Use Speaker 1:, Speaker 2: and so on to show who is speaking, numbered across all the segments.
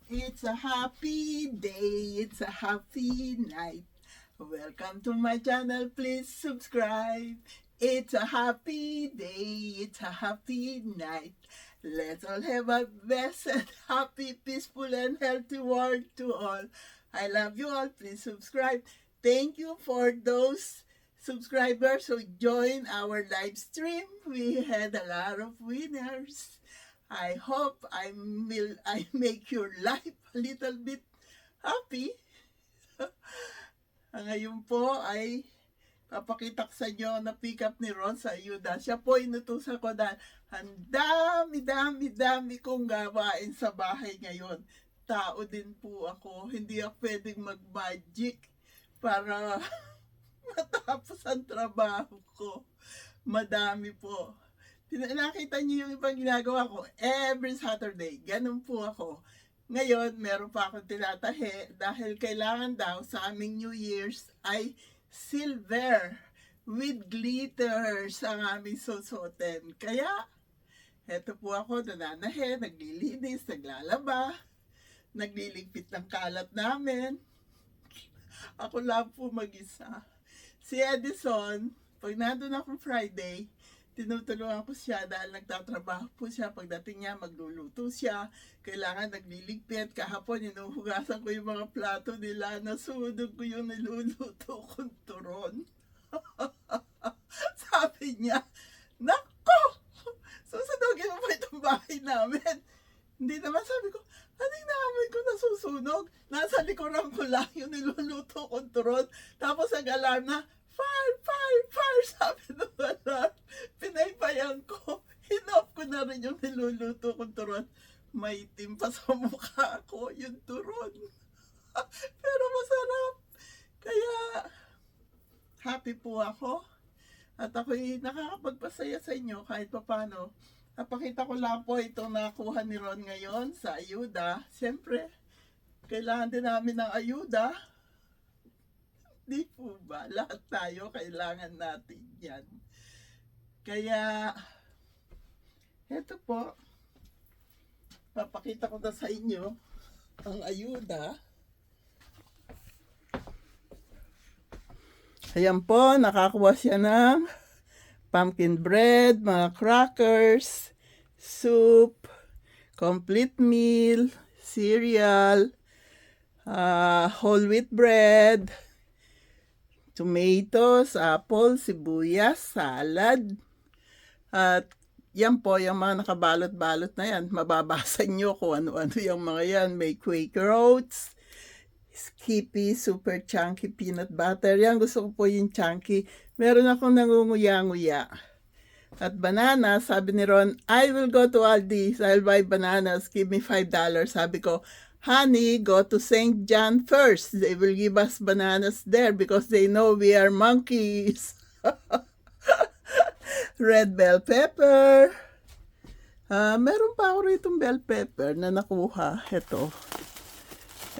Speaker 1: It's a happy day, it's a happy night. Welcome to my channel, please subscribe. It's a happy day, it's a happy night. Let's all have a blessed, happy, peaceful, and healthy world to all. I love you all, please subscribe. Thank you for those subscribers who joined our live stream. We had a lot of winners. I hope I make your life a little bit happy. Ngayon po ay papakita ko sa inyo na pick up ni Ron sa ayuda. Siya po inutusan ko dahil ang dami kong gawain sa bahay ngayon. Tao din po ako. Hindi ako pwedeng mag-magic para matapos ang trabaho ko. Madami po. Nakita niyo yung ibang ginagawa ko every Saturday. Ganun po ako. Ngayon, meron pa akong tinatahi dahil kailangan daw sa aming New Year's ay silver with glitters ang aming susuotin. Kaya, eto po ako, nananahi, naglilinis, naglalaba, nagliligpit ng kalat namin. Ako lang po mag-isa. Si Edison, pag nandun ako Friday, tinutulungan ko siya dahil nagtatrabaho po siya. Pagdating niya, magluluto siya. Kailangan nagliligpit. Kahapon, inuhugasan ko yung mga plato nila. Nasunog ko yung niluluto kong turon. Sabi niya, nako! Susunogin mo pa itong bahay namin. Hindi naman sabi ko, anong namin ko nasusunog? Nasa likuran ko lang yung niluluto kong turon. Tapos ang alarm na, fire, sabi ng alarm. Pinaypayan ko. Hinoff ko na rin yung niluluto kong turon. May itim pa sa mukha ko yung turon. Pero masarap. Kaya, happy po ako. At ako'y nakakapagpasaya sa inyo kahit papano. Napakita ko lang po itong nakuha ni Ron ngayon sa ayuda. Siyempre, kailangan din namin ng ayuda. Di po ba? Lahat tayo kailangan natin yan. Kaya, eto po, papakita ko na sa inyo ang ayuda. Ayan po, nakakuha siya ng pumpkin bread, mga crackers, soup, complete meal, cereal, whole wheat bread, tomatoes, apple, sibuyas, salad. At yan po, yung mga nakabalot-balot na yan. Mababasa nyo kung ano-ano yung mga yan. May Quaker Oats, Skippy, super chunky peanut butter. Yan, gusto ko po yung chunky. Meron akong nangunguya-nguya. At banana, sabi ni Ron, I will go to Aldi's. I'll buy bananas. Give me $5. Sabi ko, honey, go to St. John first. They will give us bananas there because they know we are monkeys. Red bell pepper. Meron pa ako ritong bell pepper na nakuha. Ito.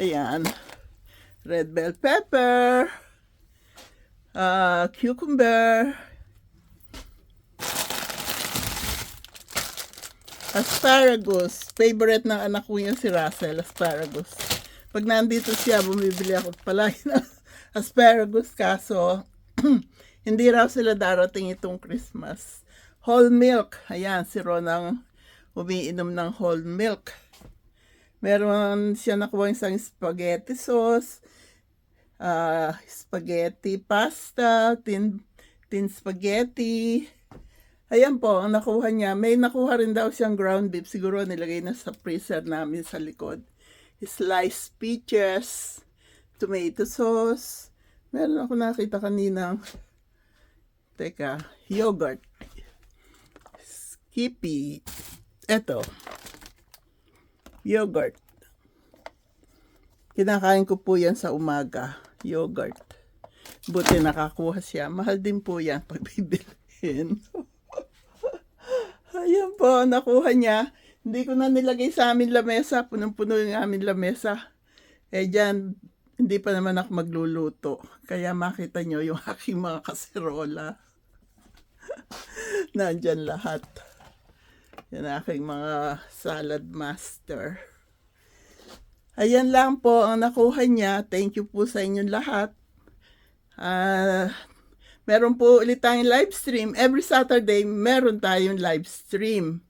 Speaker 1: Ayan. Red bell pepper. Cucumber. Asparagus. Favorite ng anak ko yun si Russell, asparagus. Pag nandito siya, bumibili ako palagi ng asparagus. Kaso, hindi raw sila darating itong Christmas. Whole milk. Ayan, si Ron ang umiinom ng whole milk. Meron siya nakuha isang spaghetti sauce, spaghetti pasta, tin spaghetti. Ayan po, ang nakuha niya. May nakuha rin daw siyang ground beef. Siguro nilagay na sa freezer namin sa likod. Sliced peaches, tomato sauce. Meron ako nakita kaninang, yogurt. Skippy. Eto. Yogurt. Kinakain ko po yan sa umaga. Yogurt. Buti nakakuha siya. Mahal din po yan pag bibilhin. Ayan po, nakuha niya. Hindi ko na nilagay sa amin lamesa. Punong-puno yung amin lamesa. Dyan, hindi pa naman ako magluluto. Kaya makita nyo yung aking mga kaserola. Nandyan lahat. Yan aking mga salad master. Ayan lang po ang nakuha niya. Thank you po sa inyong lahat. Ah, meron po ulit tayong live stream. Every Saturday, meron tayong live stream.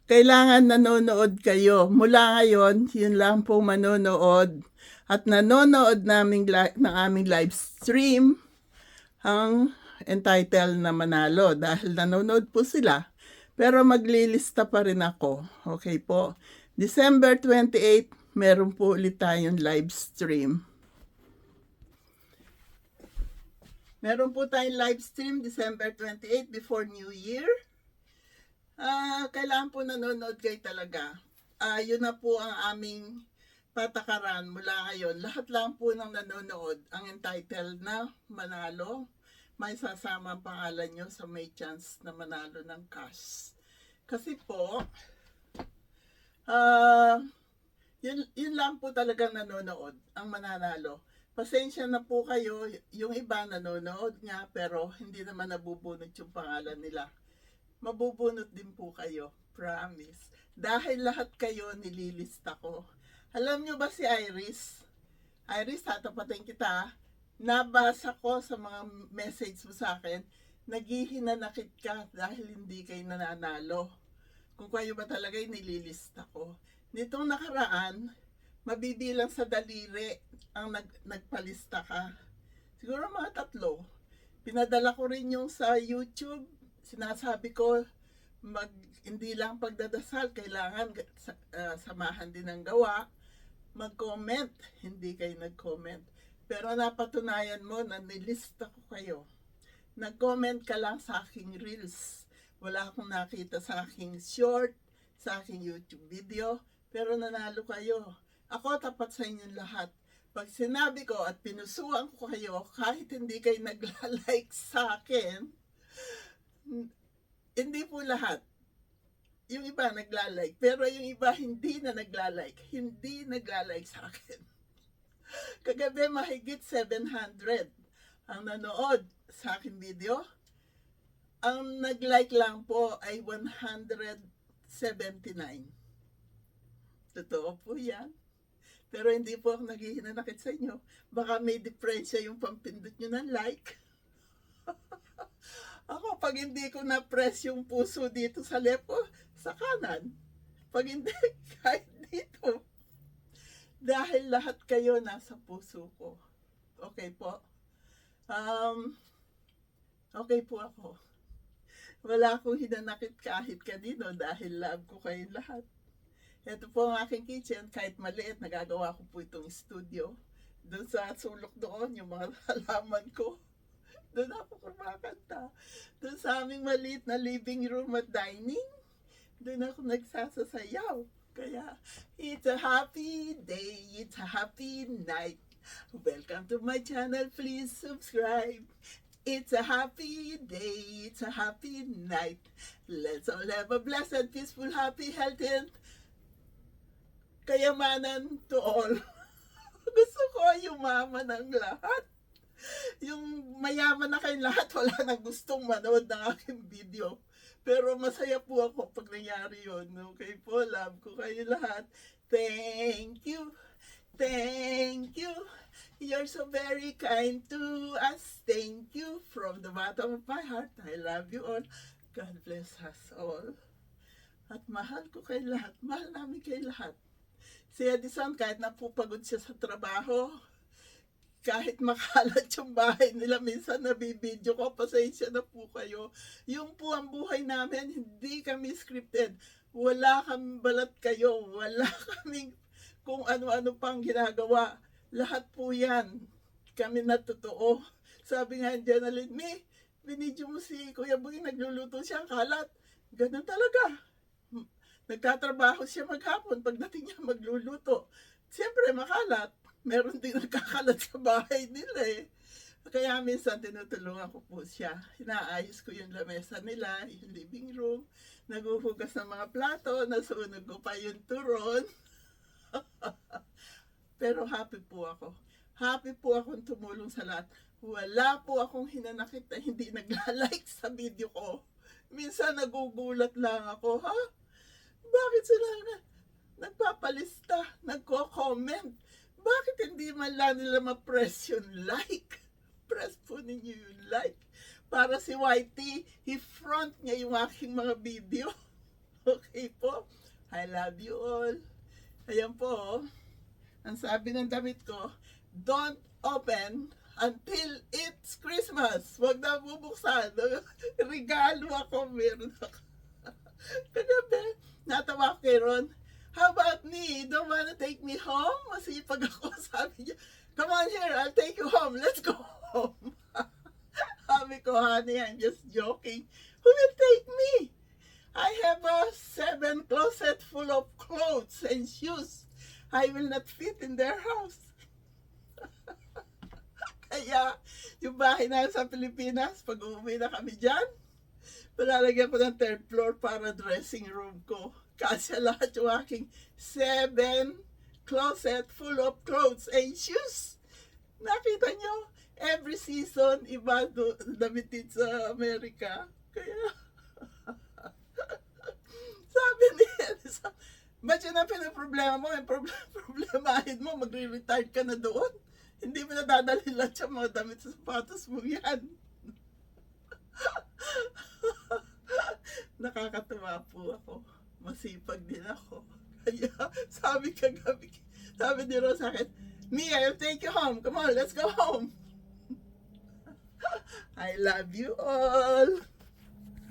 Speaker 1: Kailangan nanonood kayo. Mula ngayon, yun lang po manonood. At nanonood ng aming live stream ang entitled na manalo dahil nanonood po sila. Pero maglilista pa rin ako. Okay po. December 28, meron po ulit tayong live stream. Meron po tayong live stream December 28 before New Year. Kailangan po nanonood kayo talaga. Yun na po ang aming patakaran mula ngayon. Lahat lang po ng nanonood ang entitled na manalo. May sasama ang pangalan nyo sa may chance na manalo ng cash. Kasi po, yun lang po talagang nanonood ang mananalo. Pasensya na po kayo, yung iba nanonood nga pero hindi naman nabubunot yung pangalan nila. Mabubunot din po kayo, promise. Dahil lahat kayo nililista ko. Alam nyo ba si Iris? Iris, tatapatin kita. Nabasa ko sa mga message mo sa akin, naghihinanakit ka dahil hindi kayo nananalo. Kung kayo ba talaga nililista ko. Nitong nakaraan, mabibilang sa daliri ang nagpalista ka. Siguro mga 3. Pinadala ko rin yung sa YouTube. Sinasabi ko, hindi lang pagdadasal, kailangan samahan din ng gawa. Mag-comment, hindi kayo nag-comment. Pero napatunayan mo na nilista ko kayo. Nag-comment ka lang sa aking reels. Wala akong nakita sa aking short, sa aking YouTube video, pero nanalo kayo. Ako tapat sa inyong lahat. Pag sinabi ko at pinusuan ko kayo, kahit hindi kayo nagla-like sa akin, hindi po lahat. Yung iba nagla-like, pero yung iba hindi na nagla-like. Hindi nagla-like sa akin. Kagabi mahigit 700 ang nanood sa akin video. Ang nag-like lang po ay 179. Totoo po yan. Pero hindi po ako naghihinanakit sa inyo. Baka may diferensya yung pampindot nyo ng like. Ako, pag hindi ko na-press yung puso dito sa lepo, sa kanan. Pag hindi, kahit dito. Dahil lahat kayo nasa puso ko. Okay po? Okay po ako. Wala akong hinanakit kahit kanino dahil love ko kayong lahat. Ito po ang aking kitchen. Kahit maliit, nagagawa ko po itong studio. Doon sa sulok doon, yung mga halaman ko. Doon ako kumakanta. Doon sa aming maliit na living room at dining, doon ako nagsasasayaw. Kaya, it's a happy day, it's a happy night. Welcome to my channel, please subscribe. It's a happy day, it's a happy night. Let's all have a blessed, peaceful, happy, healthy, and kayamanan to all. Gusto ko yumaman ang lahat. Yung mayaman na kayong lahat, wala nang gustong manood ng aking video. Pero masaya po ako pag nangyari yun. Okay po, love ko kayo lahat. Thank you. Thank you. You're so very kind to us. Thank you from the bottom of my heart. I love you all. God bless us all. At mahal ko kayo lahat. Mahal namin kayo lahat. Si Edison, kahit napupagod siya sa trabaho, kahit makalat yung bahay nila, minsan nabibideo ko, pasensya na po kayo. Yung po ang buhay namin, hindi kami scripted. Wala kaming balat kayo. Wala kaming kung ano-ano pang ginagawa. Lahat po yan. Kami na totoo. Sabi nga ni Jenalyn, binidyo mo si Kuya Boy, nagluluto siya ang kalat. Ganun talaga. Nagtatrabaho siya maghapon, pagdating niya magluluto. Siyempre makalat. Meron din nagkakalat sa bahay nila eh. Kaya minsan tinutulungan ko po siya. Inaayos ko yung lamesa nila, yung living room. Naguhugas ng mga plato, nasunog ko pa yung turon. Pero happy po ako. Happy po akong tumulong sa lahat. Wala po akong hinanakit na hindi nagla-like sa video ko. Minsan nagugulat lang ako, ha? Bakit sila nagpapalista, nagko-comment. Bakit hindi man lang nila ma-press yung like? Press po ninyo yung like. Para si Whitey, i-front niya yung aking mga video. Okay po? I love you all. Ayan po, oh. Ang sabi ng damit ko, don't open until it's Christmas. Huwag na bubuksan. Regalo ako, meron ako. Kagabi, natawa ko kay Ron. How about me? Don't wanna take me home? Masipag ako. Sabi niya, come on here, I'll take you home. Let's go home. Sabi ko, honey, I'm just joking. Who will take me? I have a 7 closet full of clothes and shoes. I will not fit in their house. Kaya, yung bahay na sa Pilipinas, pag uuwi na kami dyan, palalagyan ko ng 3rd floor para dressing room ko. Kasi lahat yung aking 7 closet full of clothes and shoes. Nakita nyo, every season, iba damitin sa Amerika. Kaya, sabi ni Elisa, ba't yun ang pinaproblema mo? Yung problemahin mo, magre-retire ka na doon. Hindi mo na dadalhin lahat yung mga damit sa sapatos mo yan. Nakakatuwa po ako. Masipag din ako. Kaya sabi kagabi, sabi ni Rose sa akin, Mia, I'll take you home. Come on, let's go home. I love you all.